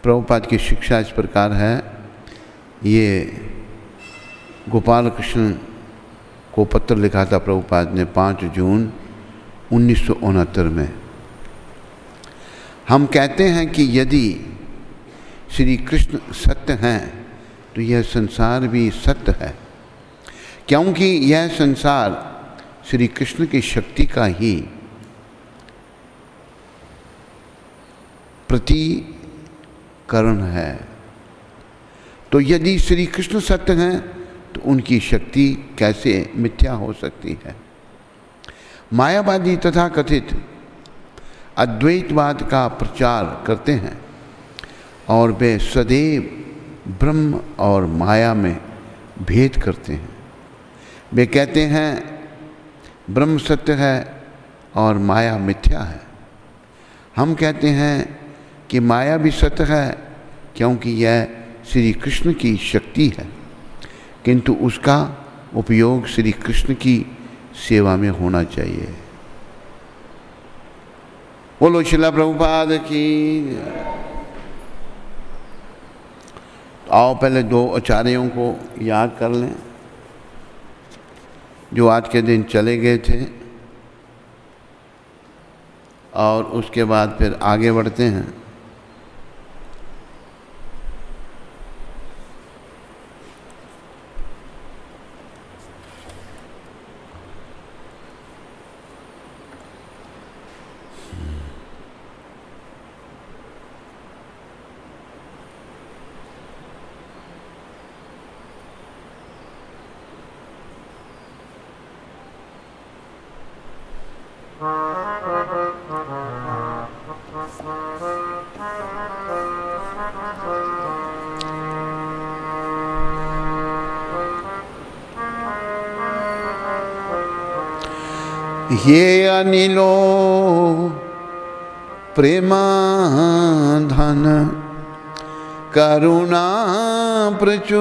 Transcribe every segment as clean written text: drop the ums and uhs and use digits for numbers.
प्रभुपाद की शिक्षा इस प्रकार है। ये गोपाल कृष्ण को पत्र लिखा था प्रभुपाद ने 5 जून 1969 में। हम कहते हैं कि यदि श्री कृष्ण सत्य हैं तो यह संसार भी सत्य है, क्योंकि यह संसार श्री कृष्ण की शक्ति का ही प्रतिकरण है। तो यदि श्री कृष्ण सत्य हैं तो उनकी शक्ति कैसे मिथ्या हो सकती है। मायावादी तथा कथित अद्वैतवाद का प्रचार करते हैं और वे सदैव ब्रह्म और माया में भेद करते हैं। वे कहते हैं ब्रह्म सत्य है और माया मिथ्या है। हम कहते हैं कि माया भी सत्य है क्योंकि यह श्री कृष्ण की शक्ति है, किंतु उसका उपयोग श्री कृष्ण की सेवा में होना चाहिए। बोलो श्रील प्रभुपाद की। आओ पहले 2 आचार्यों को याद कर लें जो आज के दिन चले गए थे, और उसके बाद फिर आगे बढ़ते हैं। ये अनिलो प्रेमाधन करुणा प्रचुर,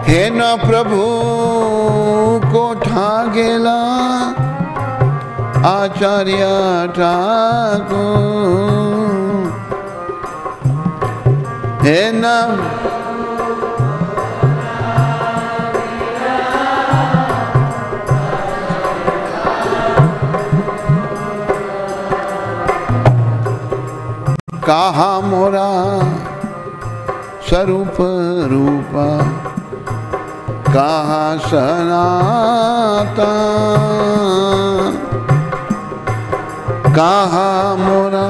हे न प्रभु को ठागेला आचार्य ठाकुर, हे न कहा मोरा स्वरूप रूपा, कहा सनातन, कहा मोरा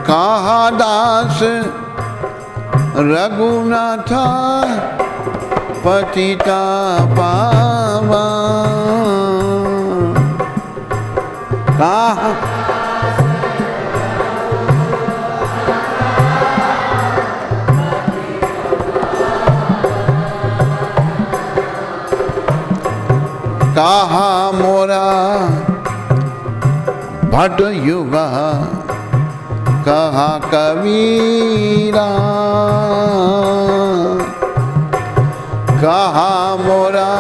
कहा दास रघुनाथ पतिता पावन, कहा कहा मोरा भट युगा, कहा कबीरा, कहा मोरा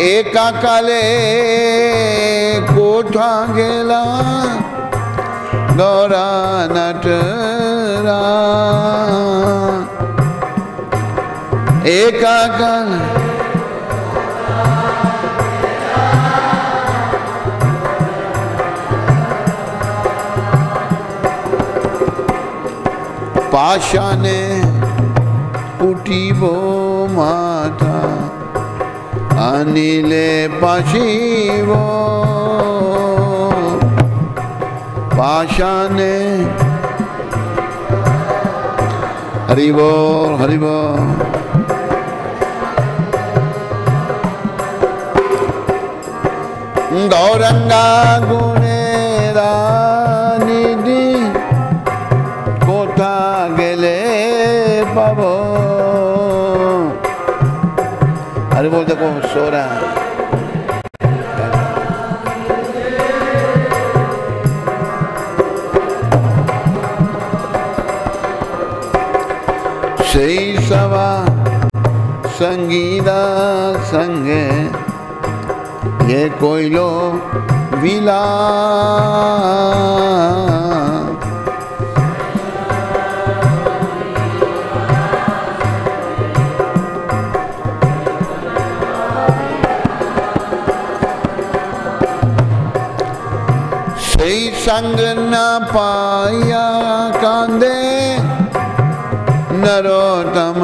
एका काले कोठा गेला गौरा नटरा, एका काले पाशाने कुटीबो माता अनिले पाशिवो, पाशाने हरि बोल हरि बोल। गौरंगा गुणे निधि कोथा गेले पाबो। अरे वो देखो सो रहा है। सही सवा संगीता संगे ये कोयलो विला। सही संग न पाया कांदे नरोत्तम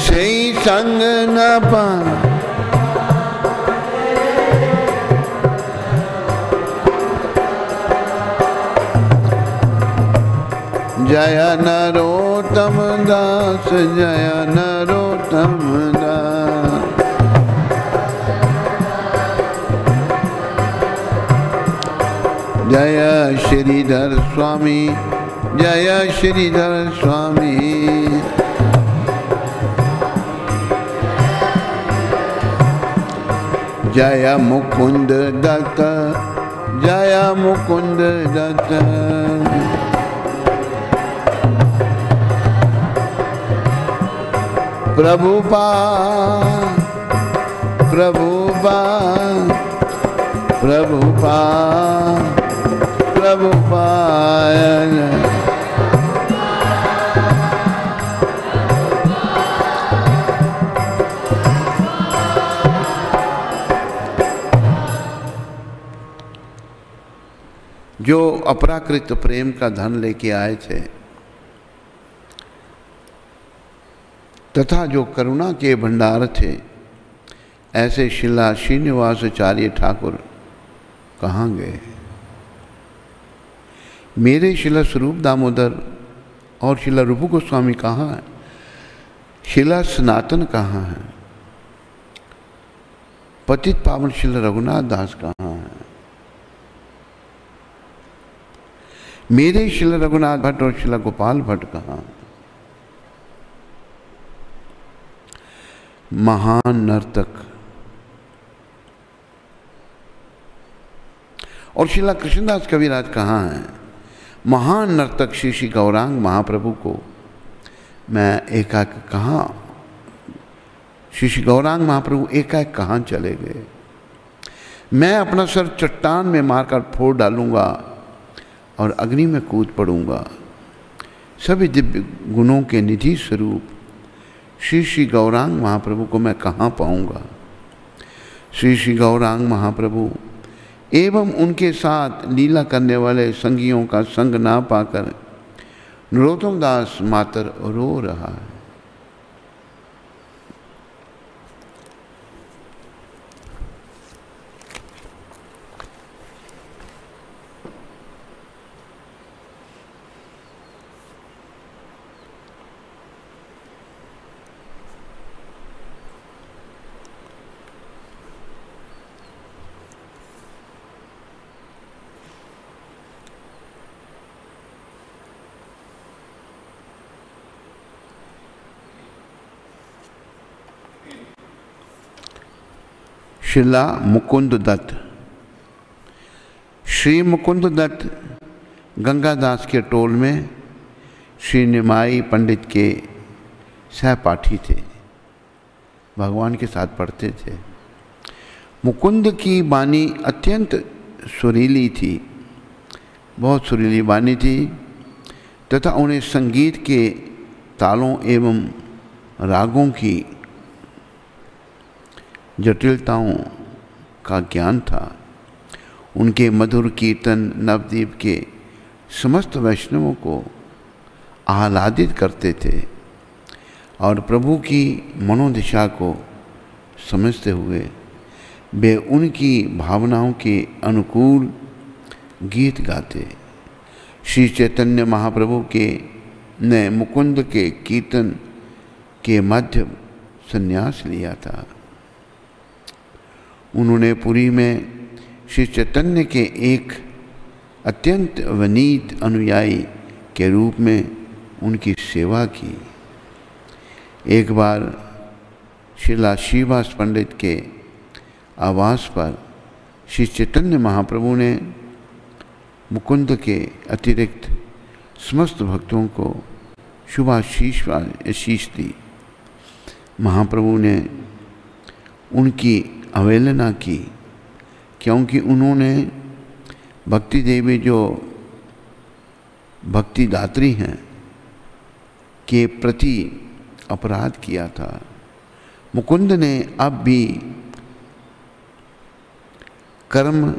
सही संग न पा। जय नरोत्तम दास जय नरोत्तम दास। जय श्रीधर स्वामी जय श्रीधर स्वामी। जय मुकुंद दत्त जय मुकुंद दत्त। प्रभुपा प्रभुपा प्रभुपा प्रभुपाद। जो अपराकृत प्रेम का धन लेके आए थे तथा जो करुणा के भंडार थे, ऐसे शिला श्रीनिवासाचार्य ठाकुर कहाँ गए? मेरे शिला स्वरूप दामोदर और शिला रूप गोस्वामी कहाँ है? शिला सनातन कहाँ है? पतित पावन शिला रघुनाथ दास कहाँ है? मेरे शिला रघुनाथ भट्ट और शिला गोपाल भट्ट कहाँ? महान नर्तक और शिला कृष्णदास कविराज कहाँ हैं? महान नर्तक श्री श्री गौरांग महाप्रभु को मैं एकाएक कहाँ, श्री श्री गौरांग महाप्रभु एकाएक कहाँ चले गए? मैं अपना सर चट्टान में मारकर फोड़ डालूंगा और अग्नि में कूद पड़ूंगा। सभी दिव्य गुणों के निधि स्वरूप श्री श्री गौरांग महाप्रभु को मैं कहाँ पाऊंगा? श्री श्री गौरांग महाप्रभु एवं उनके साथ लीला करने वाले संगियों का संग ना पाकर नरोत्तम दास मातर रो रहा है। शिला मुकुंद दत्त। श्री मुकुंद दत्त गंगादास के टोल में श्री निमाई पंडित के सहपाठी थे, भगवान के साथ पढ़ते थे। मुकुंद की वाणी अत्यंत सुरीली थी, बहुत सुरीली वाणी थी तथा उन्हें संगीत के तालों एवं रागों की जटिलताओं का ज्ञान था। उनके मधुर कीर्तन नवद्वीप के समस्त वैष्णवों को आह्लादित करते थे और प्रभु की मनोदिशा को समझते हुए वे उनकी भावनाओं के अनुकूल गीत गाते। श्री चैतन्य महाप्रभु के ने मुकुंद के कीर्तन के मध्य संन्यास लिया था। उन्होंने पुरी में श्री चैतन्य के एक अत्यंत विनीत अनुयायी के रूप में उनकी सेवा की। एक बार श्रीला श्रीवास पंडित के आवास पर श्री चैतन्य महाप्रभु ने मुकुंद के अतिरिक्त समस्त भक्तों को शुभाशीष दी। महाप्रभु ने उनकी अवहेलना की क्योंकि उन्होंने भक्ति देवी जो भक्ति दात्री हैं के प्रति अपराध किया था। मुकुंद ने अब भी कर्म,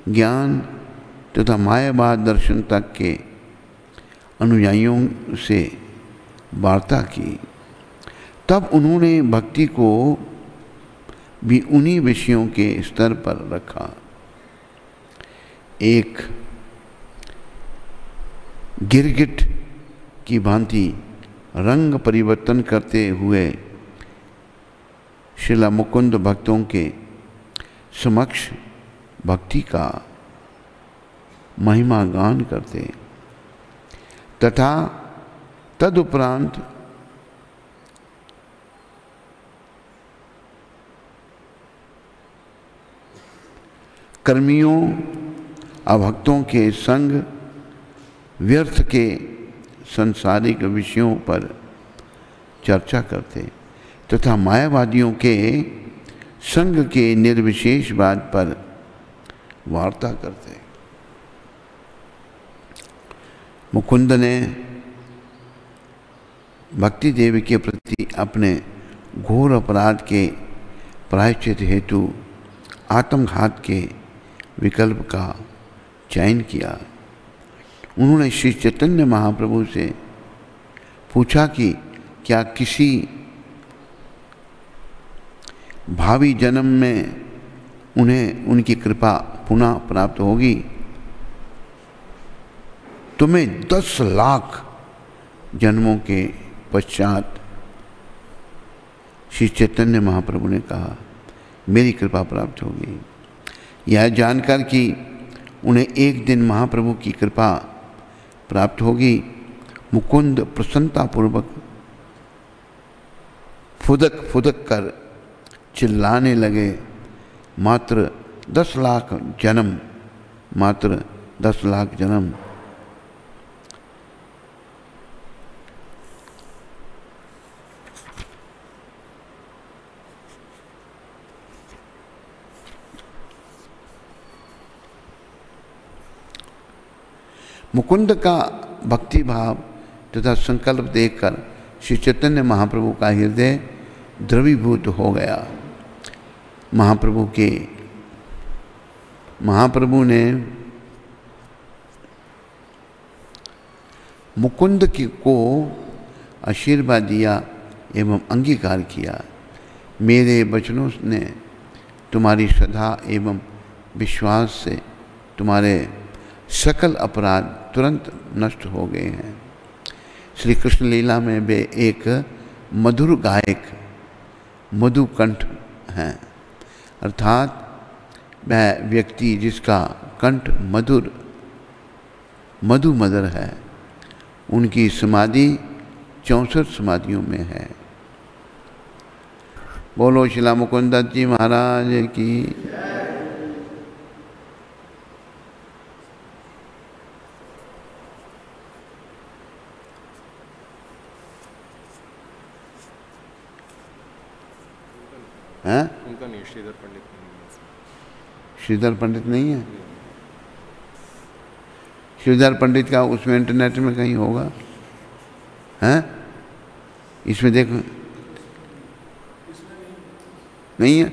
ज्ञान तथा मायावाद दर्शन तक के अनुयायियों से वार्ता की। तब उन्होंने भक्ति को भी उन्हीं विषयों के स्तर पर रखा। एक गिरगिट की भांति रंग परिवर्तन करते हुए श्रीला मुकुंद भक्तों के समक्ष भक्ति का महिमा गान करते तथा तदुपरांत कर्मियों अभक्तों के संग व्यर्थ के संसारिक विषयों पर चर्चा करते तथा मायावादियों के संग के निर्विशेषवाद पर वार्ता करते। मुकुंद ने भक्ति देवी के प्रति अपने घोर अपराध के प्रायश्चित हेतु आत्मघात के विकल्प का चयन किया। उन्होंने श्री चैतन्य महाप्रभु से पूछा कि क्या किसी भावी जन्म में उन्हें उनकी कृपा पुनः प्राप्त होगी। तुम्हें 10 लाख जन्मों के पश्चात श्री चैतन्य महाप्रभु ने कहा मेरी कृपा प्राप्त होगी। यह जानकर कि उन्हें एक दिन महाप्रभु की कृपा प्राप्त होगी, मुकुंद प्रसन्नतापूर्वक फुदक फुदक कर चिल्लाने लगे, मात्र 10 लाख जन्म, मात्र 10 लाख जन्म। मुकुंद का भक्ति भाव तथा संकल्प देखकर श्री चैतन्य महाप्रभु का हृदय द्रवीभूत हो गया। महाप्रभु ने मुकुंद को आशीर्वाद दिया एवं अंगीकार किया। मेरे वचनों ने तुम्हारी श्रद्धा एवं विश्वास से तुम्हारे सकल अपराध तुरंत नष्ट हो गए हैं। श्री कृष्ण लीला में वे एक मधुर गायक मधुकंठ हैं, अर्थात वह व्यक्ति जिसका कंठ मधुमदर है। उनकी समाधि 64 समाधियों में है। बोलो श्रीला मुकुंद जी महाराज की। हैं? उनका नहीं, श्रीधर पंडित नहीं। श्रीधर पंडित नहीं है? श्रीधर पंडित का उसमें इंटरनेट में कहीं होगा? हैं? इसमें देखो, नहीं है।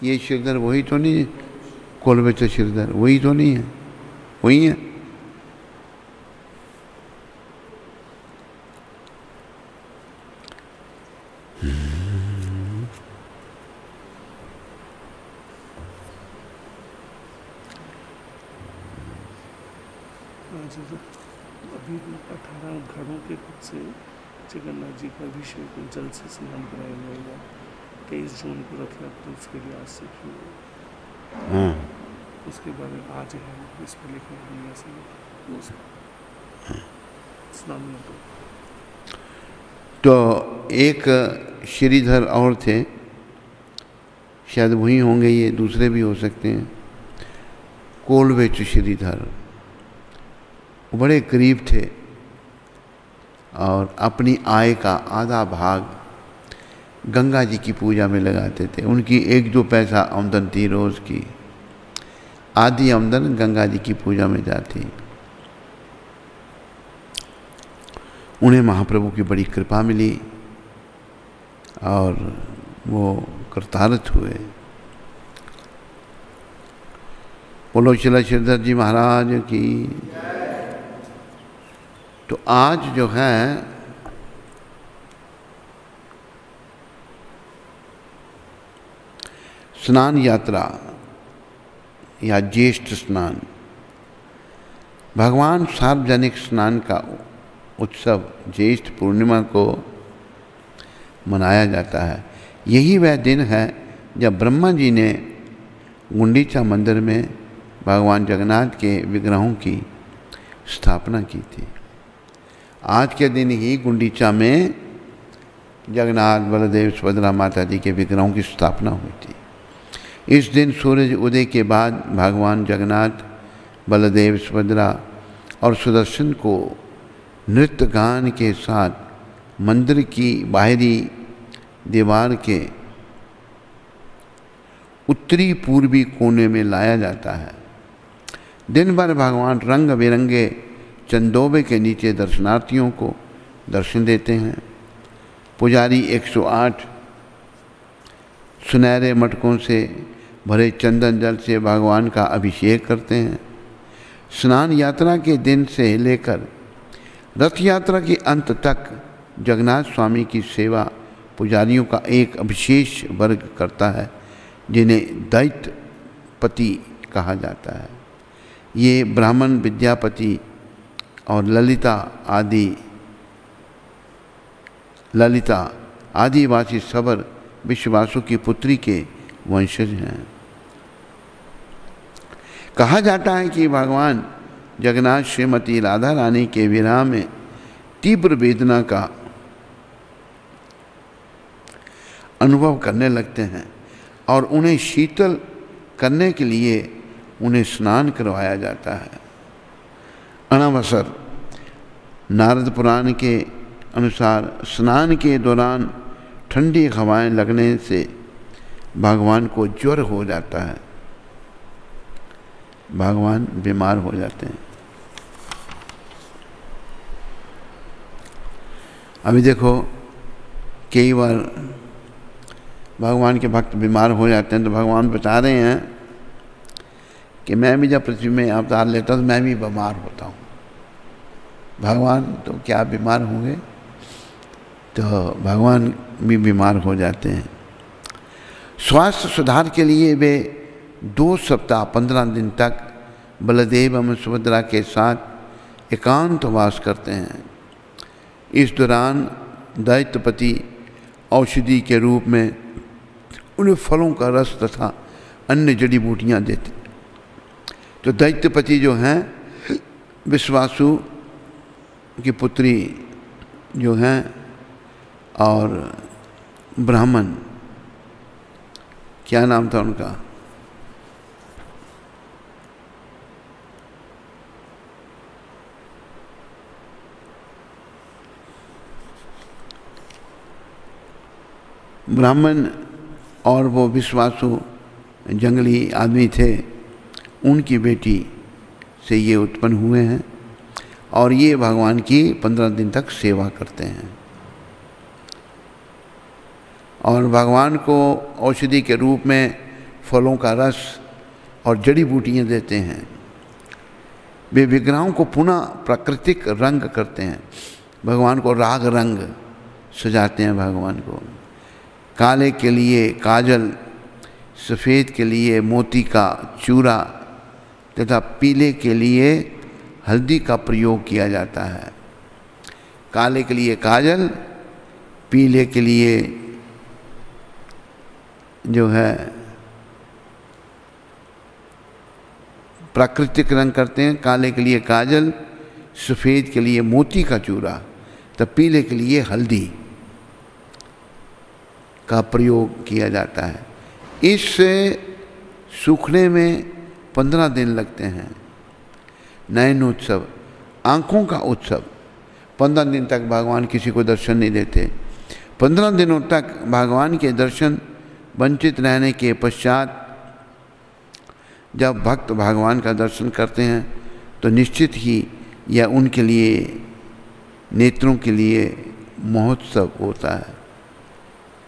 ये श्रीधर वही तो नहीं है, कोलबेच श्रीधर वही तो नहीं है, वही है। अभी 18 घड़ों के खुद से जगन्नाथ जी का अभिषेक जल से स्नान कराया जाएगा। 23 जून को रथ यात्रा उसके लिए आज से शुरू हुई। हाँ, उसके बारे में आज है इस पर लिखा है ऐसे वो स्नान यात्रा। तो एक श्रीधर और थे, शायद वही होंगे, ये दूसरे भी हो सकते हैं, कोलवेच श्रीधर। वो बड़े गरीब थे और अपनी आय का आधा भाग गंगा जी की पूजा में लगाते थे। उनकी 1-2 पैसा आमदन थी रोज़ की, आधी आमदन गंगा जी की पूजा में जाती। उन्हें महाप्रभु की बड़ी कृपा मिली और वो कृतार्थ हुए। बोलो श्री श्रीधर जी महाराज की। तो आज जो है स्नान यात्रा या ज्येष्ठ स्नान, भगवान सार्वजनिक स्नान का उत्सव ज्येष्ठ पूर्णिमा को मनाया जाता है। यही वह दिन है जब ब्रह्मा जी ने गुंडीचा मंदिर में भगवान जगन्नाथ के विग्रहों की स्थापना की थी। आज के दिन ही गुंडीचा में जगन्नाथ, बलदेव, सुभद्रा माता जी के विग्रहों की स्थापना हुई थी। इस दिन सूरज उदय के बाद भगवान जगन्नाथ, बलदेव, सुभद्रा और सुदर्शन को नृत्य गान के साथ मंदिर की बाहरी दीवार के उत्तरी पूर्वी कोने में लाया जाता है। दिन भर भगवान रंग बिरंगे चंदोबे के नीचे दर्शनार्थियों को दर्शन देते हैं। पुजारी 108 सुनहरे मटकों से भरे चंदन जल से भगवान का अभिषेक करते हैं। स्नान यात्रा के दिन से लेकर रथ यात्रा के अंत तक जगन्नाथ स्वामी की सेवा पुजारियों का एक विशेष वर्ग करता है, जिन्हें दैत्यपति कहा जाता है। ये ब्राह्मण, विद्यापति और ललिता आदिवासी सबर विश्वासों की पुत्री के वंशज हैं। कहा जाता है कि भगवान जगन्नाथ श्रीमती राधा रानी के विरह में तीव्र वेदना का अनुभव करने लगते हैं और उन्हें शीतल करने के लिए उन्हें स्नान करवाया जाता है। अनावसर नारद पुराण के अनुसार स्नान के दौरान ठंडी हवाएं लगने से भगवान को ज्वर हो जाता है, भगवान बीमार हो जाते हैं। अभी देखो कई बार भगवान के भक्त बीमार हो जाते हैं तो भगवान बता रहे हैं कि मैं भी जब पृथ्वी में अवतार लेता हूँ तो मैं भी बीमार होता हूँ। भगवान तो क्या बीमार होंगे, तो भगवान भी बीमार हो जाते हैं। स्वास्थ्य सुधार के लिए वे 2 सप्ताह 15 दिन तक बलदेव एवं सुभद्रा के साथ एकांतवास करते हैं। इस दौरान दैत्यपति औषधि के रूप में उन्हें फलों का रस तथा अन्य जड़ी बूटियाँ देते। तो दैत्यपति जो हैं विश्वासु की पुत्री जो हैं और ब्राह्मण, क्या नाम था उनका, ब्राह्मण और वो विश्वासु जंगली आदमी थे, उनकी बेटी से ये उत्पन्न हुए हैं और ये भगवान की 15 दिन तक सेवा करते हैं और भगवान को औषधि के रूप में फलों का रस और जड़ी बूटियाँ देते हैं। वे विग्रहों को पुनः प्राकृतिक रंग करते हैं, भगवान को राग रंग सजाते हैं। भगवान को काले के लिए काजल, सफ़ेद के लिए मोती का चूरा तथा पीले के लिए हल्दी का प्रयोग किया जाता है। काले के लिए काजल, पीले के लिए जो है प्राकृतिक रंग करते हैं। काले के लिए काजल, सफ़ेद के लिए मोती का चूरा, तो पीले के लिए हल्दी का प्रयोग किया जाता है। इससे सूखने में 15 दिन लगते हैं। नयन उत्सव, आँखों का उत्सव। 15 दिन तक भगवान किसी को दर्शन नहीं देते। 15 दिनों तक भगवान के दर्शन वंचित रहने के पश्चात जब भक्त भगवान का दर्शन करते हैं तो निश्चित ही यह उनके लिए, नेत्रों के लिए महोत्सव होता है।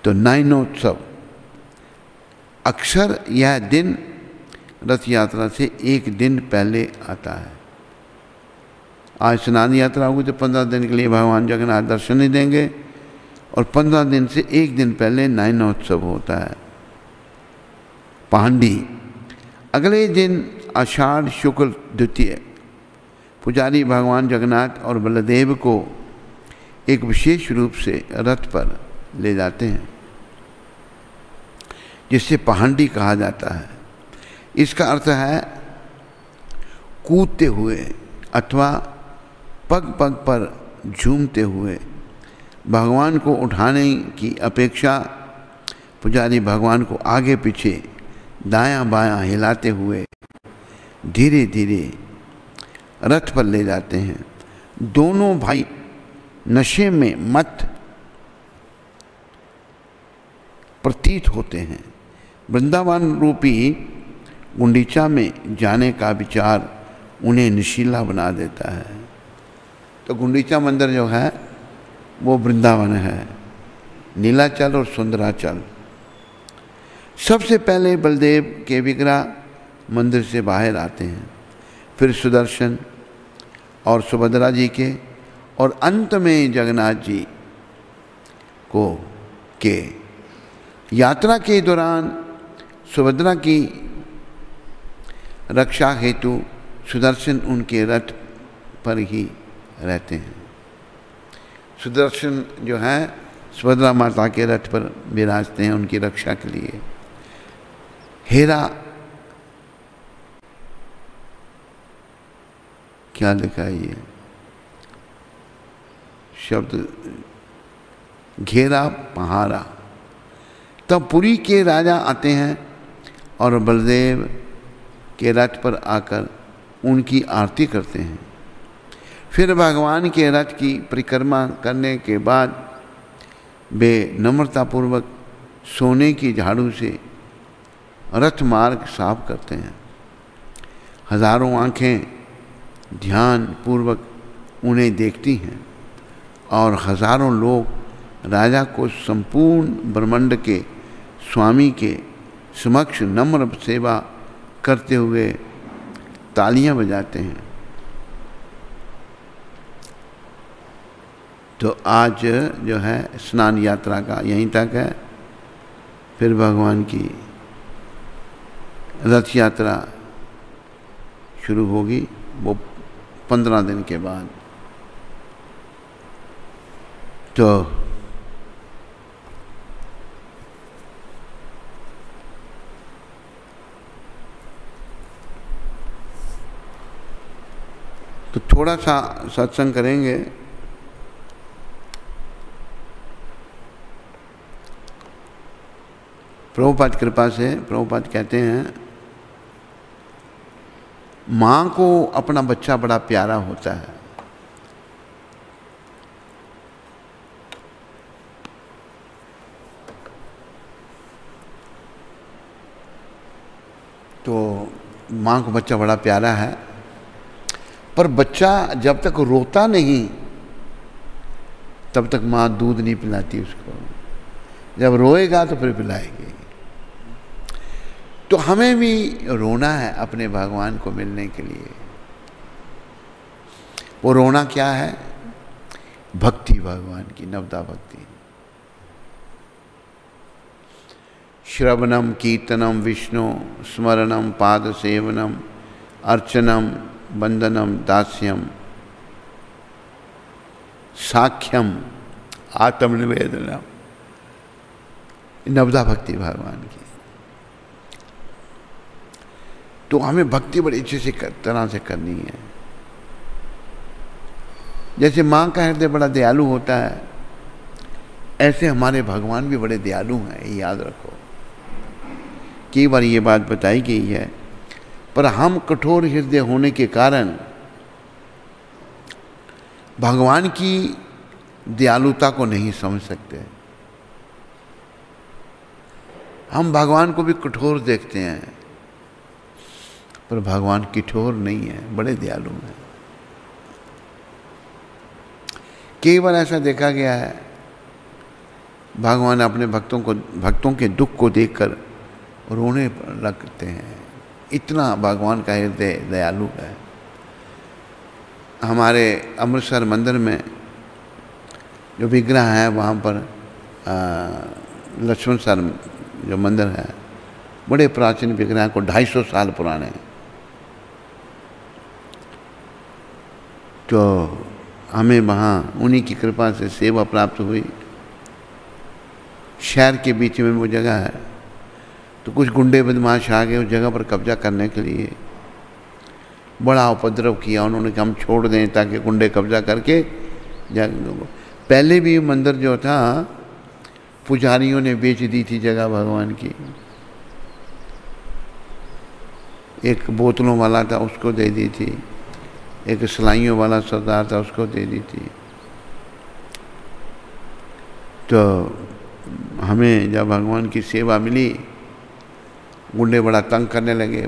तो नयनोत्सव, अक्सर यह दिन रथ यात्रा से एक दिन पहले आता है। आज स्नान यात्रा होगी तो 15 दिन के लिए भगवान जगन्नाथ दर्शन नहीं देंगे, और 15 दिन से एक दिन पहले नयनोत्सव होता है। पांडी, अगले दिन आषाढ़ शुक्ल द्वितीय, पुजारी भगवान जगन्नाथ और बलदेव को एक विशेष रूप से रथ पर ले जाते हैं, जिसे पहांडी कहा जाता है। इसका अर्थ है कूदते हुए अथवा पग पग पर झूमते हुए। भगवान को उठाने की अपेक्षा पुजारी भगवान को आगे पीछे दायां बायां हिलाते हुए धीरे धीरे रथ पर ले जाते हैं। दोनों भाई नशे में मत प्रतीत होते हैं। वृंदावन रूपी गुंडीचा में जाने का विचार उन्हें नशीला बना देता है। तो गुंडीचा मंदिर जो है वो वृंदावन है, नीलाचल और सुंदराचल। सबसे पहले बलदेव के विग्रह मंदिर से बाहर आते हैं, फिर सुदर्शन और सुभद्रा जी के, और अंत में जगन्नाथ जी को के। यात्रा के दौरान सुभद्रा की रक्षा हेतु सुदर्शन उनके रथ पर ही रहते हैं। सुदर्शन जो है सुभद्रा माता के रथ पर विराजते हैं उनकी रक्षा के लिए। हेरा, क्या लिखा है ये शब्द, घेरा पहारा। तब पुरी के राजा आते हैं और बलदेव के रथ पर आकर उनकी आरती करते हैं। फिर भगवान के रथ की परिक्रमा करने के बाद वे नम्रतापूर्वक सोने की झाड़ू से रथ मार्ग साफ करते हैं। हजारों आँखें ध्यान पूर्वक उन्हें देखती हैं और हजारों लोग राजा को संपूर्ण ब्रह्मांड के स्वामी के समक्ष नम्र सेवा करते हुए तालियां बजाते हैं। तो आज जो है स्नान यात्रा का यहीं तक है। फिर भगवान की रथ यात्रा शुरू होगी, वो 15 दिन के बाद। तो थोड़ा सा सत्संग करेंगे। प्रभुपाद कृपा से प्रभुपाद कहते हैं, माँ को अपना बच्चा बड़ा प्यारा होता है। तो माँ को बच्चा बड़ा प्यारा है, पर बच्चा जब तक रोता नहीं तब तक माँ दूध नहीं पिलाती उसको। जब रोएगा तो फिर पिलाएगी। तो हमें भी रोना है अपने भगवान को मिलने के लिए। वो रोना क्या है? भक्ति, भगवान की नवदा भक्ति। श्रवणम कीर्तनम विष्णु स्मरणम पाद सेवनम अर्चनम वंदनम दास्यम साख्यम आत्मनिवेदनम। नवदा भक्ति भगवान की। तो हमें भक्ति बड़ी अच्छे से तरह से करनी है। जैसे माँ का हृदय बड़ा दयालु होता है, ऐसे हमारे भगवान भी बड़े दयालु हैं, ये याद रखो। कई बार ये बात बताई गई है, पर हम कठोर हृदय होने के कारण भगवान की दयालुता को नहीं समझ सकते। हम भगवान को भी कठोर देखते हैं, पर भगवान कठोर नहीं है, बड़े दयालु हैं। कई बार ऐसा देखा गया है, भगवान अपने भक्तों के दुख को देखकर रोने लगते हैं, इतना भगवान का हृदय दयालु है। हमारे अमृतसर मंदिर में जो विग्रह है, वहाँ पर लक्ष्मण सर जो मंदिर है, बड़े प्राचीन विग्रह को 250 साल पुराने। तो हमें वहाँ उन्हीं की कृपा से सेवा प्राप्त हुई। शहर के बीच में वो जगह है, तो कुछ गुंडे बदमाश आ गए उस जगह पर कब्जा करने के लिए, बड़ा उपद्रव किया उन्होंने कि हम छोड़ दें ताकि गुंडे कब्जा करके पहले भी मंदिर जो था पुजारियों ने बेच दी थी जगह भगवान की। एक बोतलों वाला था उसको दे दी थी, एक सिलाइयों वाला सरदार था उसको दे दी थी। तो हमें जब भगवान की सेवा मिली, गुंडे बड़ा तंग करने लगे,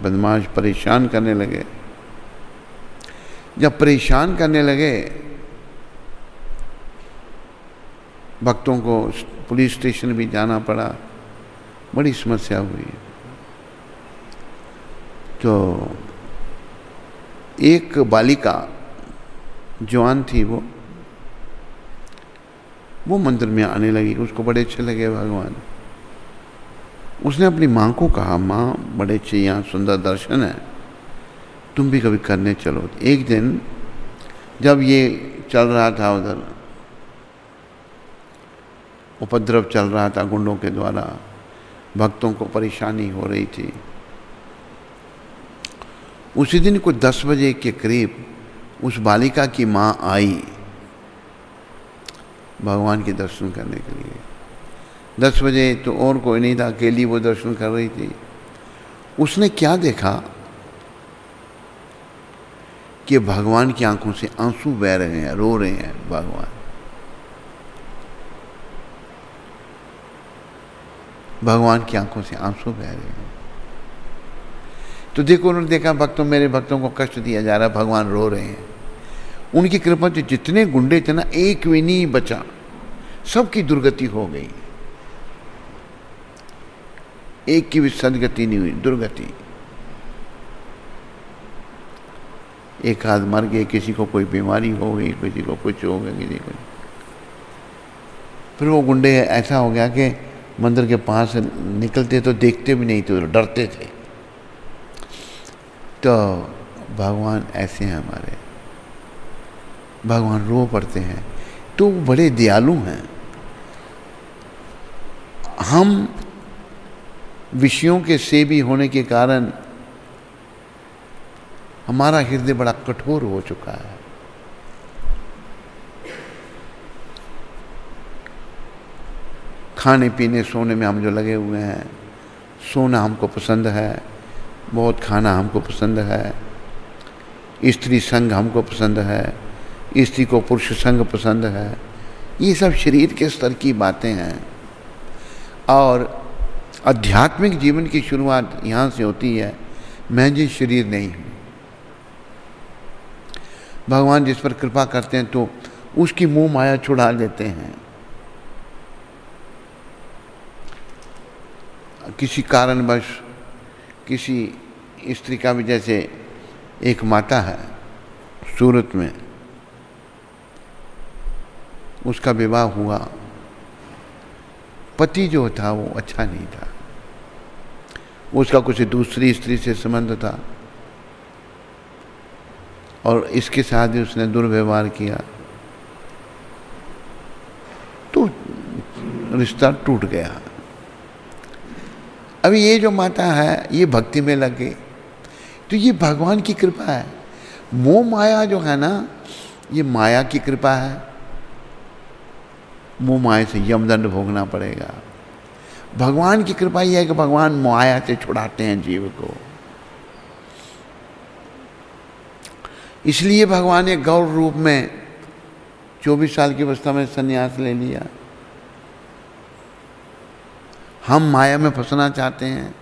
बदमाश परेशान करने लगे। जब परेशान करने लगे, भक्तों को पुलिस स्टेशन भी जाना पड़ा, बड़ी समस्या हुई। तो एक बालिका जवान थी, वो मंदिर में आने लगी, उसको बड़े अच्छे लगे भगवान। उसने अपनी माँ को कहा, माँ बड़े अच्छे यहाँ सुंदर दर्शन है, तुम भी कभी करने चलो। एक दिन जब ये चल रहा था, उधर उपद्रव चल रहा था गुंडों के द्वारा, भक्तों को परेशानी हो रही थी, उसी दिन को 10 बजे के करीब उस बालिका की माँ आई भगवान के दर्शन करने के लिए। 10 बजे तो और कोई नहीं था, अकेली वो दर्शन कर रही थी। उसने क्या देखा कि भगवान की आंखों से आंसू बह रहे हैं, रो रहे हैं भगवान की आंखों से आंसू बह रहे हैं। तो देखो, उन्होंने देखा मेरे भक्तों को कष्ट दिया जा रहा है, भगवान रो रहे हैं। उनकी कृपा से जितने गुंडे थे ना, एक भी नहीं बचा, सबकी दुर्गति हो गई, एक की भी सदगति नहीं हुई, दुर्गति। एक आध मर गए, किसी को कोई बीमारी हो गई, किसी को कुछ हो गया, किसी को। फिर वो गुंडे ऐसा हो गया कि मंदिर के पास निकलते तो देखते भी नहीं थे, डरते थे। तो भगवान ऐसे हैं हमारे, भगवान रो पड़ते हैं, तो बड़े दयालु हैं। हम विषयों के सेवी होने के कारण हमारा हृदय बड़ा कठोर हो चुका है। खाने पीने सोने में हम जो लगे हुए हैं, सोना हमको पसंद है, बहुत खाना हमको पसंद है, स्त्री संग हमको पसंद है, स्त्री को पुरुष संग पसंद है। ये सब शरीर के स्तर की बातें हैं, और आध्यात्मिक जीवन की शुरुआत यहाँ से होती है। मैं जी शरीर नहीं हूँ। भगवान जिस पर कृपा करते हैं तो उसकी मोह माया छुड़ा देते हैं। किसी कारणवश किसी स्त्री का भी, जैसे एक माता है सूरत में, उसका विवाह हुआ, पति जो था वो अच्छा नहीं था, उसका कुछ दूसरी स्त्री से संबंध था, और इसके साथ ही उसने दुर्व्यवहार किया, तो रिश्ता टूट गया। अभी ये जो माता है ये भक्ति में लग गई, तो ये भगवान की कृपा है। मोह माया जो है ना, ये माया की कृपा है। मोह माया से यमदंड भोगना पड़ेगा। भगवान की कृपा यह है कि भगवान माया से छुड़ाते हैं जीव को। इसलिए भगवान ने गौर रूप में 24 साल की अवस्था में संन्यास ले लिया। हम माया में फंसना चाहते हैं।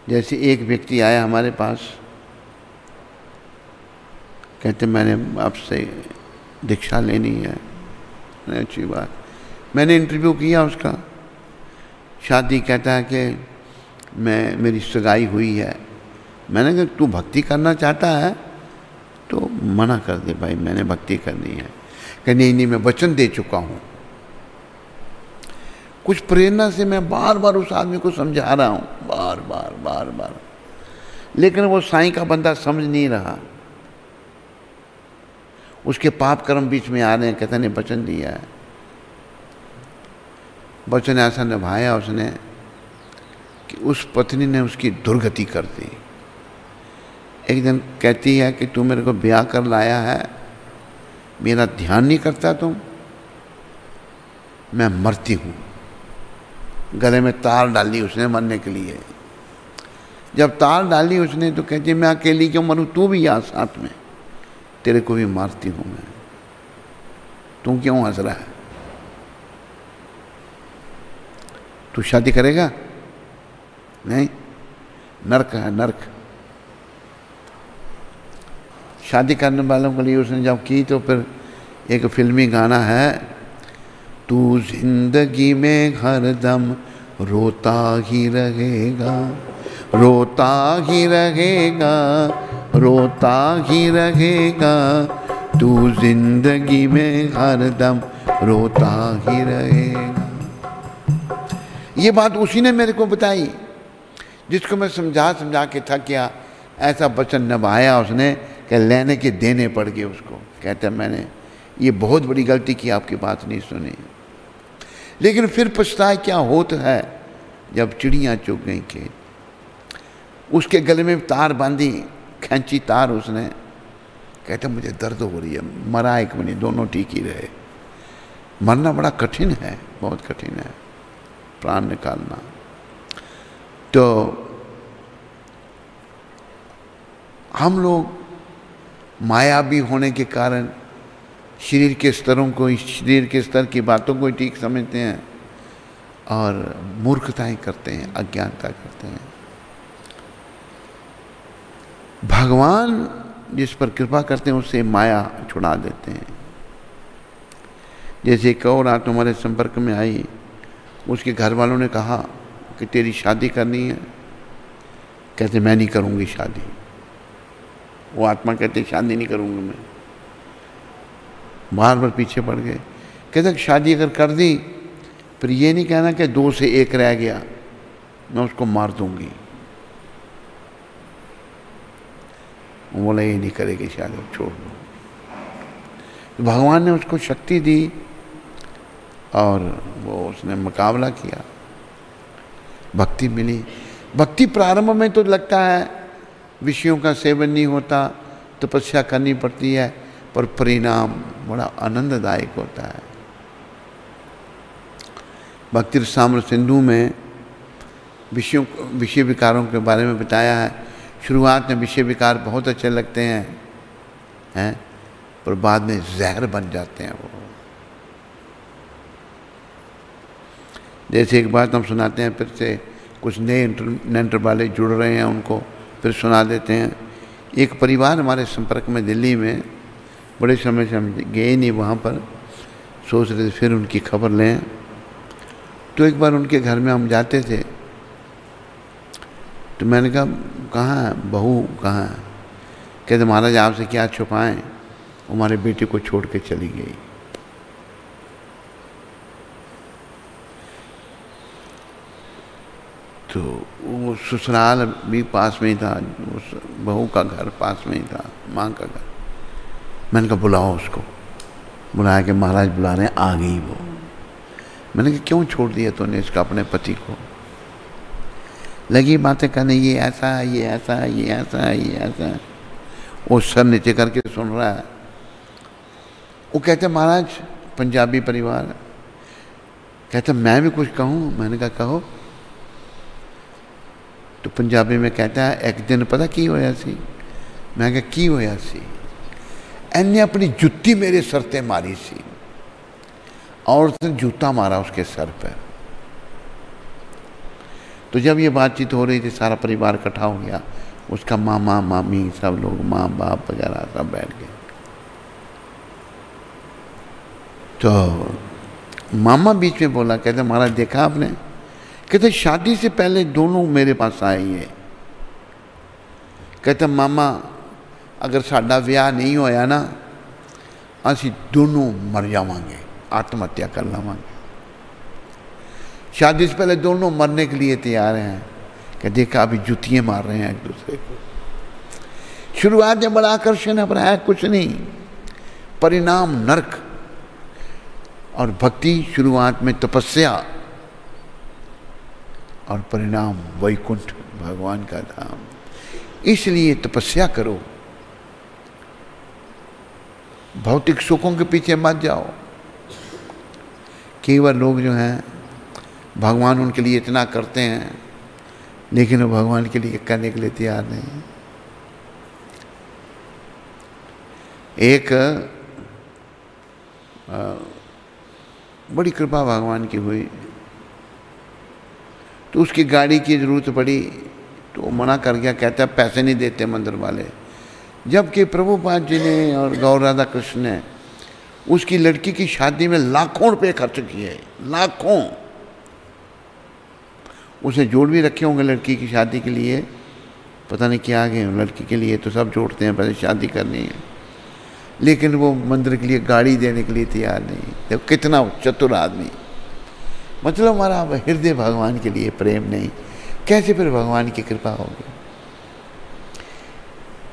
जैसे एक व्यक्ति आया हमारे पास, कहते मैंने आपसे दीक्षा लेनी है। अच्छी बात। मैंने इंटरव्यू किया उसका, शादी, कहता है कि मेरी सगाई हुई है। मैंने कहा तू भक्ति करना चाहता है तो मना कर दे भाई, मैंने भक्ति करनी है। कि नहीं मैं वचन दे चुका हूँ। कुछ प्रेरणा से मैं बार बार उस आदमी को समझा रहा हूँ, बार बार, लेकिन वो साईं का बंदा समझ नहीं रहा। उसके पाप कर्म बीच में आ रहे हैं। कहता नहीं वचन दिया है, वचन ऐसा निभाया उसने कि उस पत्नी ने उसकी दुर्गति कर दी। एक दिन कहती है कि तू मेरे को ब्याह कर लाया है, मेरा ध्यान नहीं करता तुम, मैं मरती हूँ। गले में तार डाली उसने मरने के लिए। जब तार डाली उसने तो कहती मैं अकेली क्यों मरूँ, तू भी आ साथ में, तेरे को भी मारती हूँ मैं। तू क्यों हंस रहा है? तू शादी करेगा? नहीं, नर्क है नर्क। शादी करने वालों के लिए उसने जब की तो फिर एक फिल्मी गाना है, तू जिंदगी में हरदम रोता ही रहेगा, रोता ही रहेगा, रोता ही रहेगा, तू जिंदगी में हरदम रोता ही रहेगा। ये बात उसी ने मेरे को बताई, जिसको मैं समझा के थक गया। ऐसा वचन निभाया उसने कि लेने के देने पड़ गए उसको। कहता मैंने ये बहुत बड़ी गलती की, आपकी बात नहीं सुनी। लेकिन फिर पछताए क्या होता है जब चिड़ियाँ चुग गई खेत। उसके गले में तार बांधी, खींची तार उसने। कहता मुझे दर्द हो रही है, मरा एक महीने, दोनों ठीक ही रहे। मरना बड़ा कठिन है, बहुत कठिन है, प्राण निकालना। तो हम लोग मायावी होने के कारण शरीर के स्तरों को, शरीर के स्तर की बातों को ठीक समझते हैं और मूर्खताएं करते हैं, अज्ञानता करते हैं। भगवान जिस पर कृपा करते हैं उससे माया छुड़ा देते हैं। जैसे एक और रात हमारे संपर्क में आई, उसके घर वालों ने कहा कि तेरी शादी करनी है। कहते मैं नहीं करूँगी शादी। वो आत्मा कहते शादी नहीं करूँगी मैं। बार बार पीछे पड़ गए। कहते शादी अगर कर दी फिर ये नहीं कहना कि 2 से 1 रह गया, मैं उसको मार दूंगी। वो बोला ये नहीं करेगी शादी, छोड़ दो। तो भगवान ने उसको शक्ति दी और वो उसने मुकाबला किया, भक्ति मिली। भक्ति प्रारंभ में तो लगता है विषयों का सेवन नहीं होता, तपस्या करनी पड़ती है, पर परिणाम बड़ा आनंददायक होता है। भक्ति रसामृत सिंधु में विषय विकारों के बारे में बताया है। शुरुआत में विषय विकार बहुत अच्छे लगते हैं, पर बाद में जहर बन जाते हैं वो। जैसे एक बात हम सुनाते हैं, फिर से कुछ नए नेंटर वाले जुड़ रहे हैं, उनको फिर सुना देते हैं। एक परिवार हमारे संपर्क में दिल्ली में, बड़े समय से हम गए नहीं वहाँ पर, सोच रहे थे फिर उनकी खबर लें। तो एक बार उनके घर में हम जाते थे, तो मैंने कहा कहाँ है बहू, कहाँ है? कहते महाराज आपसे क्या छुपाएं, हमारे बेटे को छोड़ के चली गई। तो वो ससुराल भी पास में ही था, उस बहू का घर पास में ही था, माँ का घर। मैंने कहा बुलाओ उसको। बुलाया कि महाराज बुला रहे हैं, आ गई वो। मैंने कहा क्यों छोड़ दिया तूने इसका अपने पति को? लगी बातें करने, ये ऐसा है, ये ऐसा है, ये ऐसा है, ये ऐसा है। वो सर नीचे करके सुन रहा है। वो कहते महाराज, पंजाबी परिवार है, कहते मैं भी कुछ कहूँ। मैंने कहा कहो। तो पंजाबी में कहता है एक दिन पता की होया सी। मैं कहा की होया सी, इन्हें अपनी जुत्ती मेरे सर ते मारी सी और उसने जूता मारा उसके सर पर। तो जब ये बातचीत हो रही थी, सारा परिवार इकट्ठा हो गया, उसका मामा मामी सब लोग, माँ बाप वगैरह सब बैठ गए। तो मामा बीच में बोला, कहते महाराज देखा आपने, कहते शादी से पहले दोनों मेरे पास आए ये। कहते मामा अगर साडा विआह नहीं होया ना, असी दोनों मर जावांगे, आत्महत्या कर लवांगे। शादी से पहले दोनों मरने के लिए तैयार हैं। कि देखा अभी जुतियाँ मार रहे हैं एक दूसरे को। शुरुआत में बड़ा आकर्षण है, पर है कुछ नहीं, परिणाम नरक। और भक्ति शुरुआत में तपस्या और परिणाम वैकुंठ, भगवान का धाम। इसलिए तपस्या करो, भौतिक सुखों के पीछे मत जाओ। केवल लोग जो हैं भगवान उनके लिए इतना करते हैं, लेकिन वो भगवान के लिए करने के लिए तैयार नहीं है। एक बड़ी कृपा भगवान की हुई, तो उसकी गाड़ी की ज़रूरत पड़ी, तो मना कर गया, कहता है पैसे नहीं देते मंदिर वाले। जबकि प्रभुपाद जी ने और गौर राधा कृष्ण ने उसकी लड़की की शादी में लाखों रुपए खर्च किए, लाखों। उसे जोड़ भी रखे होंगे लड़की की शादी के लिए, पता नहीं क्या गए लड़की के लिए, तो सब जोड़ते हैं, पहले शादी करनी है। लेकिन वो मंदिर के लिए गाड़ी देने के लिए तैयार नहीं। देखो कितना चतुर आदमी। मतलब हमारा हृदय भगवान के लिए प्रेम नहीं, कैसे फिर भगवान की कृपा होगी?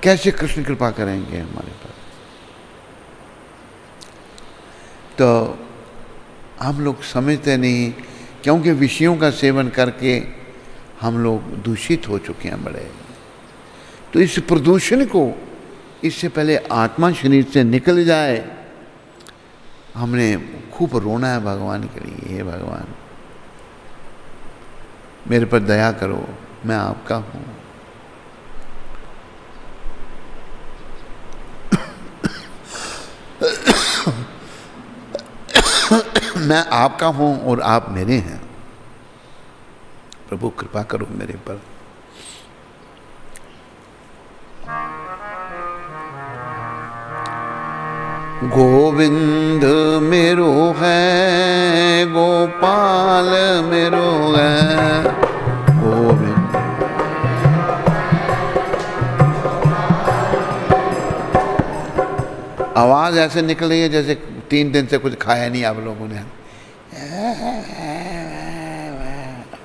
कैसे कृष्ण कृपा करेंगे हमारे पर? तो हम लोग समझते नहीं, क्योंकि विषयों का सेवन करके हम लोग दूषित हो चुके हैं बड़े। तो इस प्रदूषण को, इससे पहले आत्मा शरीर से निकल जाए, हमने खूब रोना है भगवान के लिए। हे भगवान मेरे पर दया करो, मैं आपका हूँ। मैं आपका हूँ और आप मेरे हैं। प्रभु कृपा करो मेरे पर। गोविंद मेरो है, गोपाल मेरो है, गोविंद। आवाज ऐसे निकल रही है जैसे 3 दिन से कुछ खाया नहीं आप लोगों ने।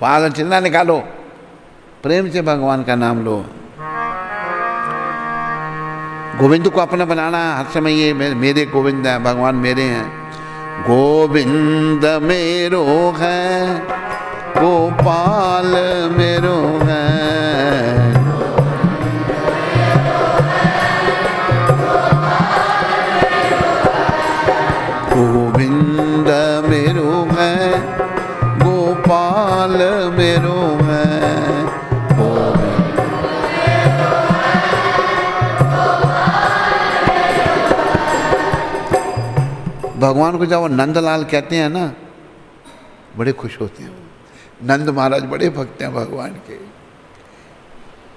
आवाज चिल्ला निकालो, प्रेम से भगवान का नाम लो। गोविंद को अपना बनाना हर समय, ये मेरे गोविंद है, भगवान मेरे हैं। गोविंद मेरो है, गोपाल मेरो है, गोविंद मेरो है, गोपाल मेरो है, भगवान को जब नंदलाल कहते हैं ना, बड़े खुश होते हैं। नंद महाराज बड़े भक्त हैं भगवान के।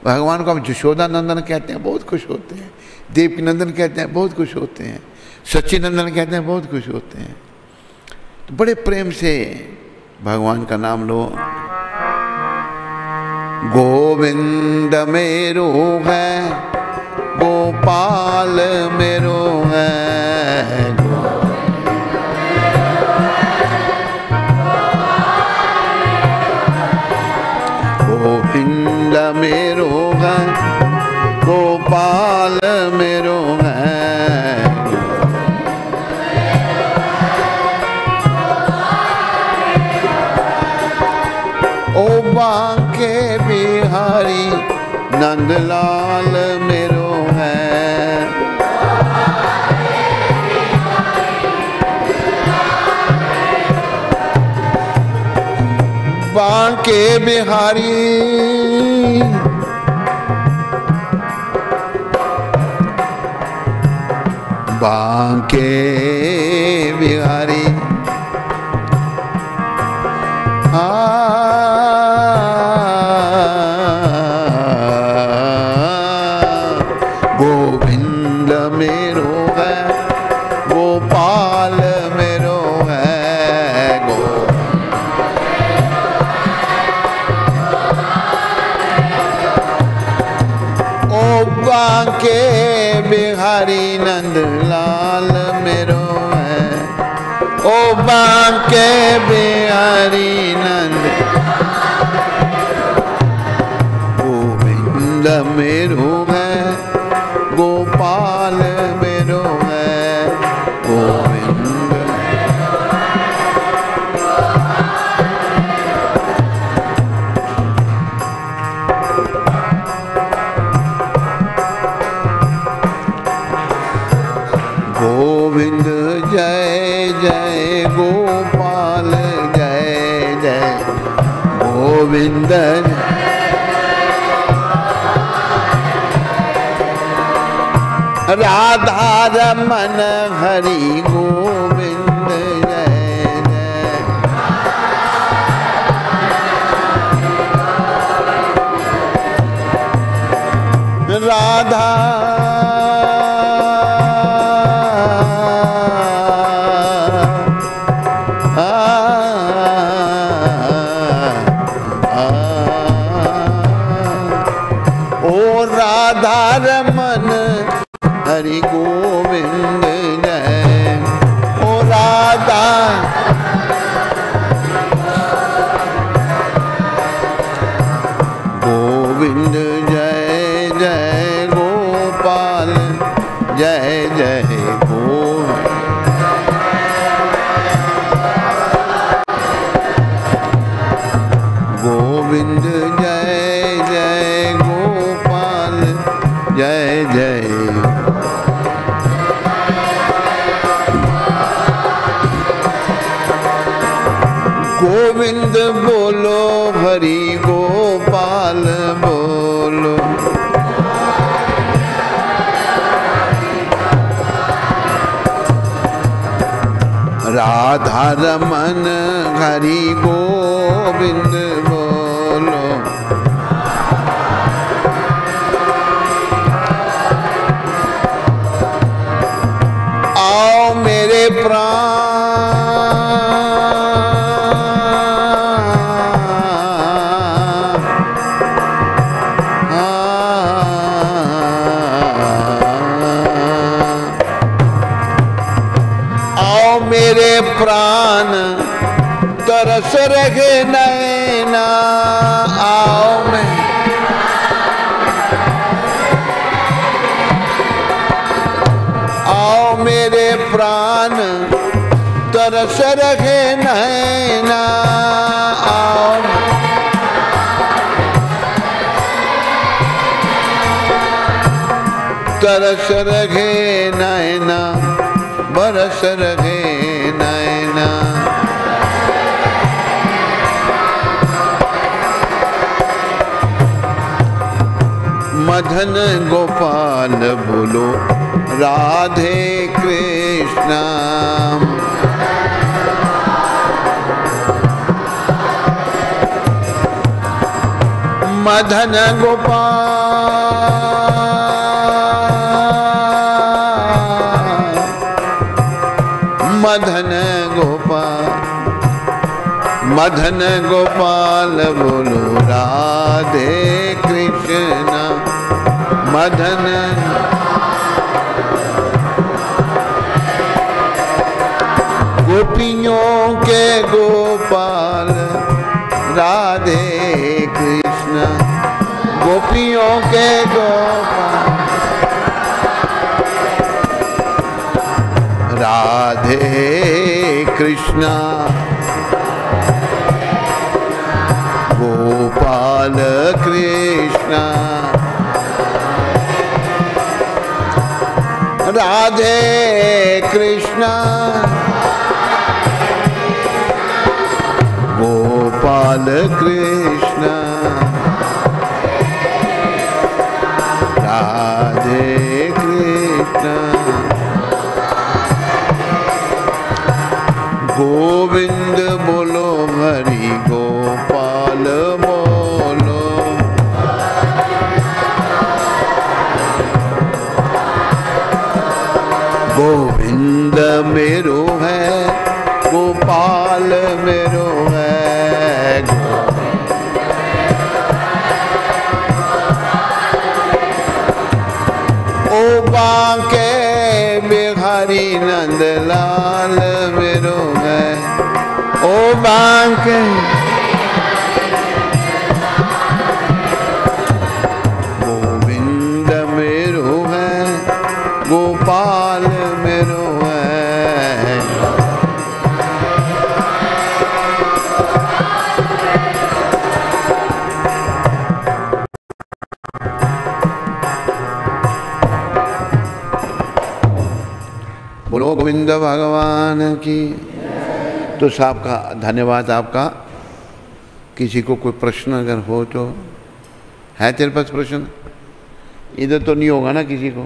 भगवान को हम यशोदा नंदन कहते हैं, बहुत खुश होते हैं। देवकी नंदन कहते हैं, बहुत खुश होते हैं। सच्ची नंदन कहते हैं, बहुत खुश होते हैं। तो बड़े प्रेम से भगवान का नाम लो। गोविंद मेरो है, गोपाल मेरो है, गोविंद मेरो है, गोपाल मेरो है। ओ बांके बिहारी नंदलाल मेरो है। बांके बिहारी बांके बिहारी गोविंद मेरो है गोपाल मेरो है ओ बांके बिहारी नंदलाल मेरो है। ओ बांके बिहारी नंद गोविंद मेरो है गोपाल मेरो है गोविंद। गोविंद जय जय गोपाल जय जय गोविंद। राधा रमन हरि गोविंद जय जय। राधा ओ राधा रमन हरि गोविंद जय। ओ राधा गोविंद जय जय गोपाल जय जय गोविंद जय जय गोपाल जय जय। गोविंद बोलो हरि गोपाल बोलो। राधा रमन हरि गोविंद बोलो। आओ मेरे प्राण मेरे प्राण तरस रहे नैना। आओ आओ मेरे प्राण तरस रहे नैना। आओ तरस रहे नैना बरस रहे नैना। मदन गोपाल बोलो राधे कृष्णा। मदन गोपाल मदन गोपाल मदन गोपाल बोलो राधे कृष्णा। मदन गोपियों के गोपाल राधे कृष्णा। गोपियों के गोपाल राधे कृष्णा। गोपाल गोपाल कृष्ण राधे कृष्ण गोपाल कृष्ण राधे कृष्ण गोविंद बोलो हरि गोपाल बोलो गोविंद मेरो है गोपाल मेरो है ओ बांके बिहारी नंदलाल मेरो है ओ बांके गोविंद मेरो है गोपाल मेरो है बोलो गोविंद भगवान की। तो साहब का धन्यवाद आपका। किसी को कोई प्रश्न अगर हो तो है तेरे पास प्रश्न? इधर तो नहीं होगा ना किसी को?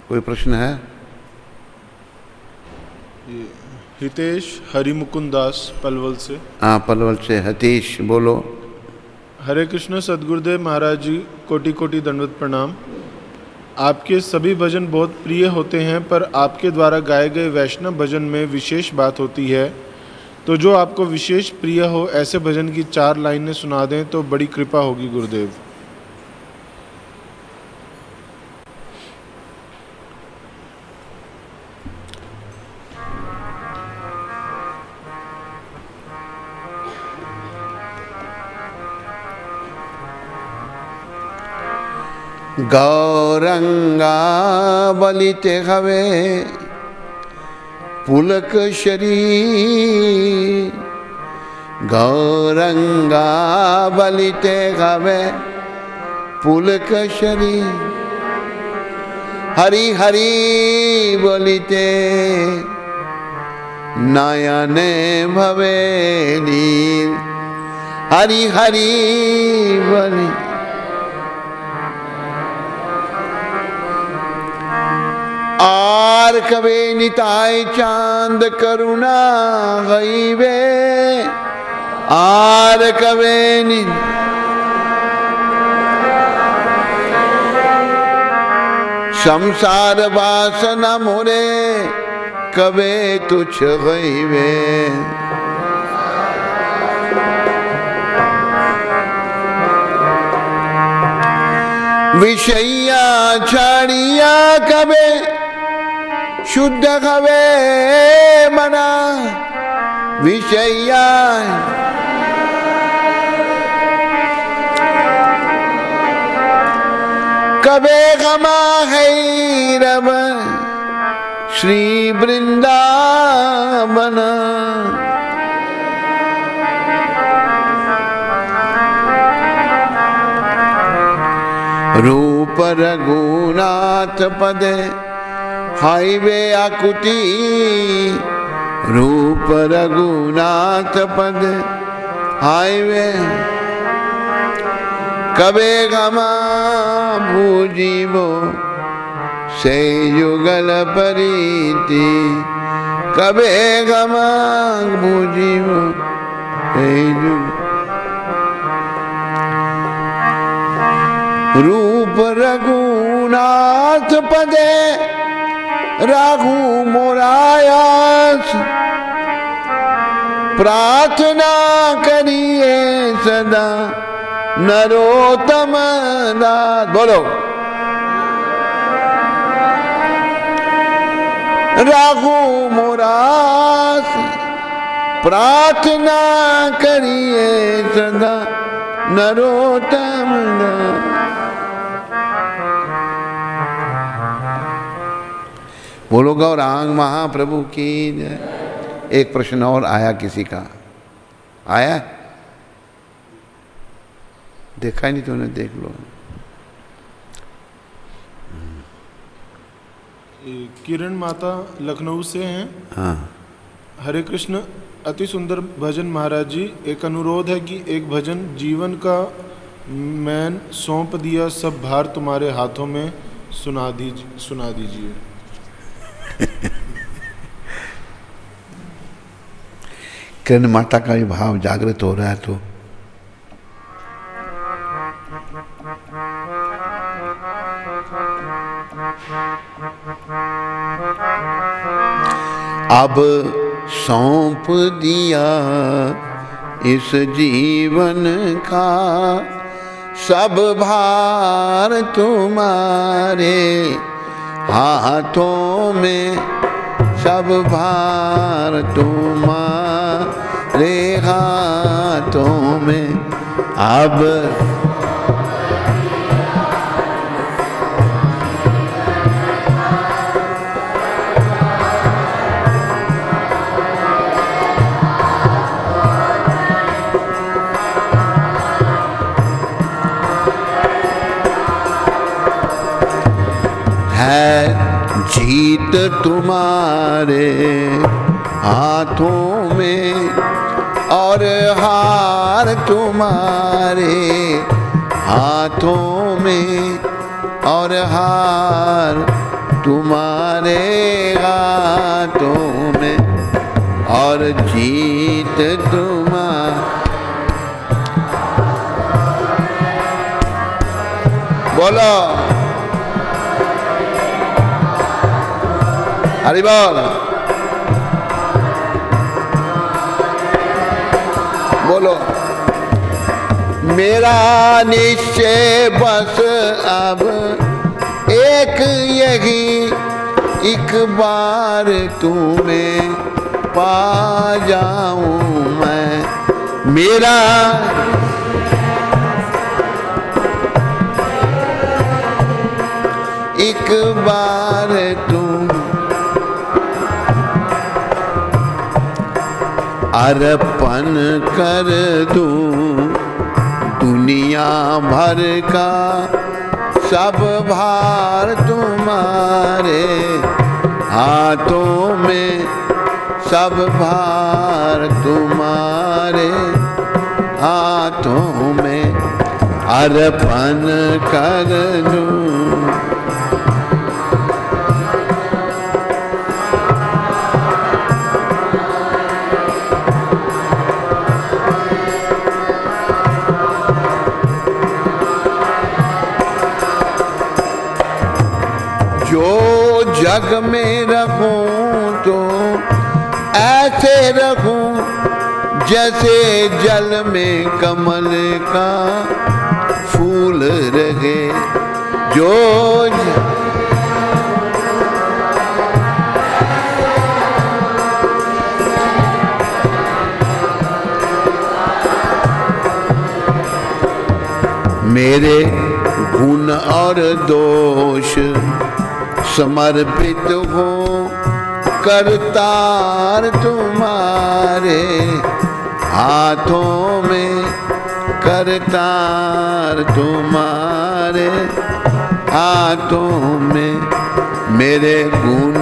कोई प्रश्न है? हितेश हरिमुकुंद दास पलवल से। हाँ पलवल से हितेश बोलो। हरे कृष्ण सद्गुरुदेव महाराज जी, कोटि कोटि दंडवत प्रणाम। आपके सभी भजन बहुत प्रिय होते हैं, पर आपके द्वारा गाए गए वैष्णव भजन में विशेष बात होती है। तो जो आपको विशेष प्रिय हो ऐसे भजन की 4 लाइनें सुना दें तो बड़ी कृपा होगी गुरुदेव। गौरंगा बलिते हवे पुलक शरीर गौरंगा बलिते हवे पुलक शरीर हरि हरि बोलिते नयने भवे नीर हरि हरि बोली आर कवे निताय चांद करुणा गईवे आर कवे नि संसार वासना मोरे कवे तुझ गईवे विषया छाड़िया कवे शुद्ध कवे मना विषया कवे गमा है रब श्री वृंदावन रूप रघुनाथ पदे हाईवे आकुति रूप रघुनाथ पद हाईवे कबे गमा भूजीवो से युगल परीति कबे गमा भूजीवो से रूप रघुनाथ पदे राघु मोरायास प्रार्थना करिए सदा नरोत्तम दास बोलो राघु मोरास प्रार्थना करिए सदा नरोत्तम दास। बोलो गौरांग महाप्रभु की जय। एक प्रश्न और आया किसी का, आया? देखा ही नहीं तूने, देख लो। किरण माता लखनऊ से हैं। हाँ, हरे कृष्ण, अति सुंदर भजन महाराज जी। एक अनुरोध है कि एक भजन, जीवन का मैन सौंप दिया सब भार तुम्हारे हाथों में, सुना दीजिए। किरण माता का भी भाव जागृत हो रहा है तो अब सौंप दिया इस जीवन का सब भार तुम्हारे हाथों में, सब भार तुम्हारे हाथों में। अब है जीत तुम्हारे हाथों में और हार तुम्हारे हाथों में और हार तुम्हारे हाथों में और जीत तुम्हारे। बोलो हरि बोल। बोलो मेरा निश्चय बस अब एक यही, एक बार तुम्हें पा जाऊं मैं। मेरा एक बार तुम अर्पण कर दूं दुनिया भर का सब भार तुम्हारे हाथों में, सब भार तुम्हारे हाथों में अर्पण कर दूं। जो जग में रहूं तो ऐसे रहूं जैसे जल में कमल का फूल रहे। जो मेरे गुण और दोष समर्पित हो करतार तुम्हारे हाथों में, करतार तुम्हारे हाथों में मेरे गुण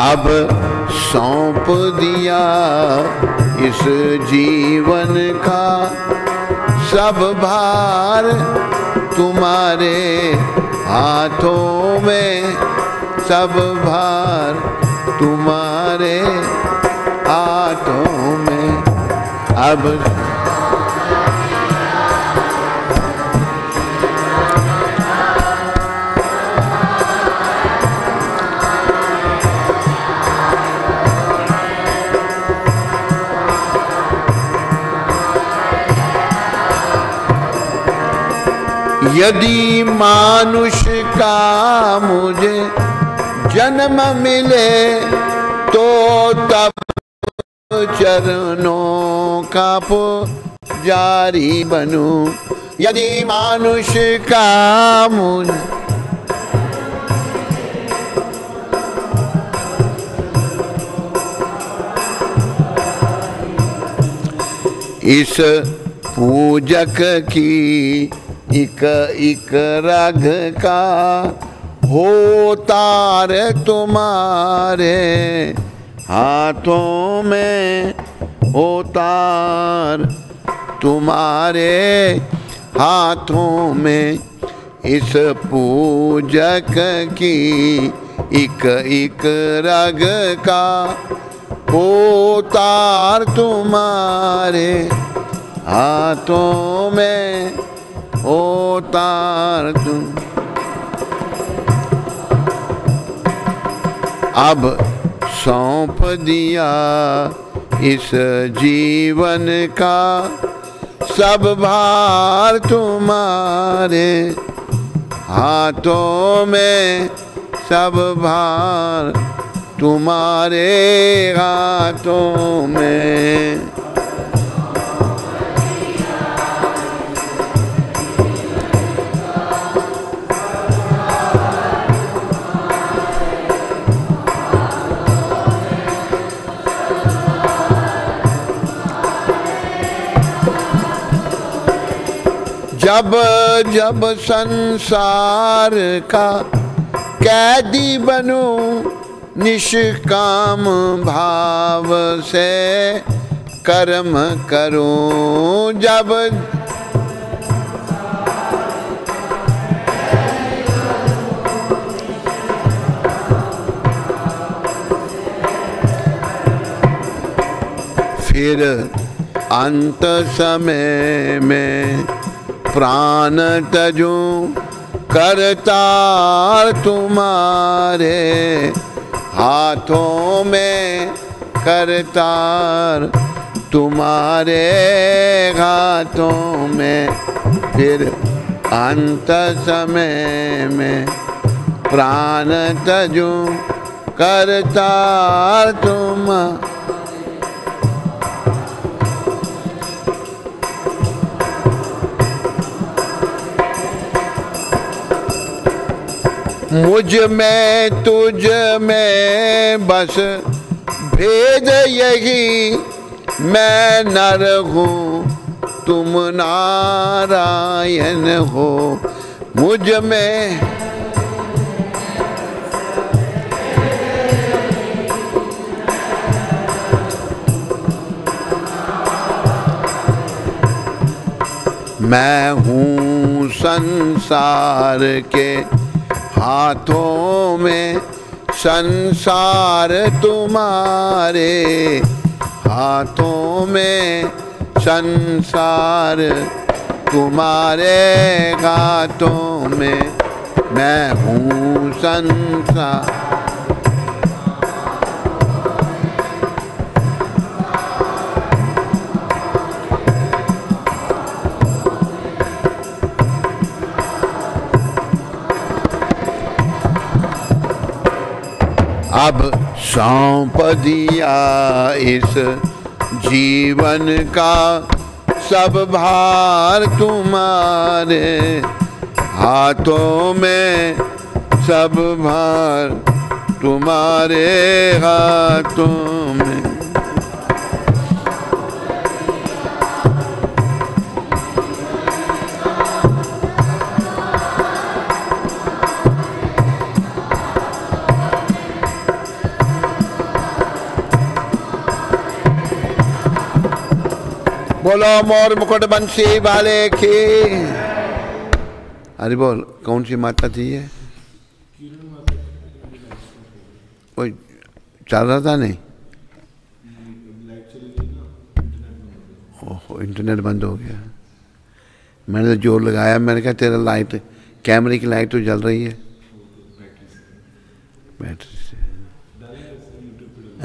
अब सौंप दिया इस जीवन का सब भार तुम्हारे हाथों में, सब भार तुम्हारे हाथों में। अब यदि मानुष का मुझे जन्म मिले तो तब चरणों का पुजारी बनूं। यदि मानुष का मुन इस पूजक की एक एक रग का हो तार तुम्हारे हाथों में, हो तार तुम्हारे हाथों में। इस पूजक की एक एक रग का हो तार तुम्हारे हाथों में, हो तार तुम। अब सौंप दिया इस जीवन का सब भार तुम्हारे हाथों में, सब भार तुम्हारे हाथों में। जब जब संसार का कैदी बनूं, निष्काम भाव से कर्म करूं। जब फिर अंत समय में प्राण तजूं, करतार तुम्हारे हाथों में, करतार तुम्हारे हाथों में। फिर अंत समय में प्राण तजूं, करतार तुम। मुझ में तुझ में बस भेद यही, मैं नर हूँ तुम नारायण हो। मुझ में मैं हूँ संसार के हाथों में, संसार तुम्हारे हाथों में, संसार तुम्हारे हाथों में। मैं हूँ संसार। अब सौंप दिया इस जीवन का सब भार तुम्हारे हाथों में, सब भार तुम्हारे हाथों में। बोलो मोर मुकुट बंसी वाले की। अरे बोल, कौन सी माता थी ये? कोई चल रहा था नहीं? ओहो, इंटरनेट बंद हो गया। मैंने तो जोर लगाया, मैंने कहा तेरा लाइट, कैमरे की लाइट तो जल रही है। बैटरी से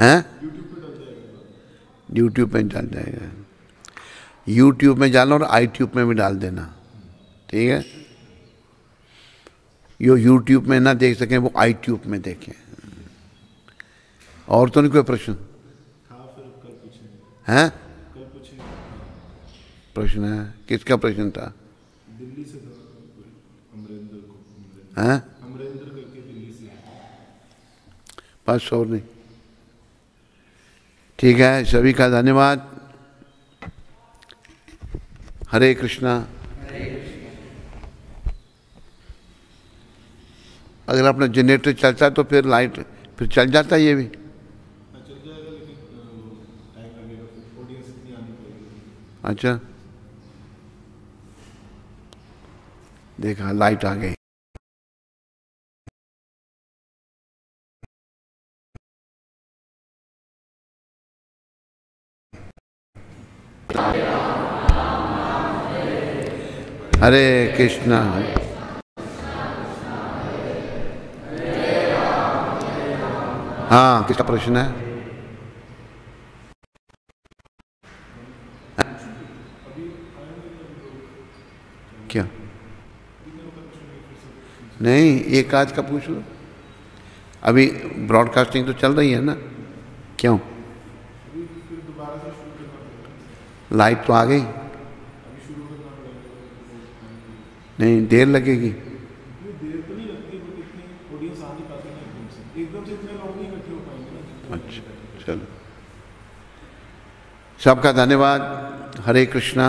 हैं? यूट्यूब पे डाल जाएगा। यूट्यूब में डालना और आईट्यूब में भी डाल देना, ठीक है? यो यूट्यूब में ना देख सकें वो आईट्यूब में देखें। और तो नहीं कोई प्रश्न है? प्रश्न है, किसका प्रश्न था? दिल्ली से अमरेंद्र को। हैं? अमरेंद्र करके दिल्ली से। बस और नहीं। ठीक है, सभी का धन्यवाद। हरे कृष्णा। अगर अपना जनरेटर चलता तो फिर लाइट फिर चल जाता ये भी। चल जाएगा लेकिन टाइम लगेगा, फिर ऑडियंस इतनी आनी पड़ेगी। अच्छा, देखा लाइट आ गई। हरे कृष्णा। हाँ, किसका प्रश्न है? क्या? नहीं, एक आध का पूछ लो। अभी ब्रॉडकास्टिंग तो चल रही है ना, क्यों? लाइट तो आ गई। नहीं, देर लगेगी। देर तो नहीं लगती, बट इतनी ऑडियंस आ नहीं पाती ना एकदम से इतने लोग नहीं इकट्ठे हो पाएंगे ना। अच्छा, चलो, सबका धन्यवाद। हरे कृष्णा।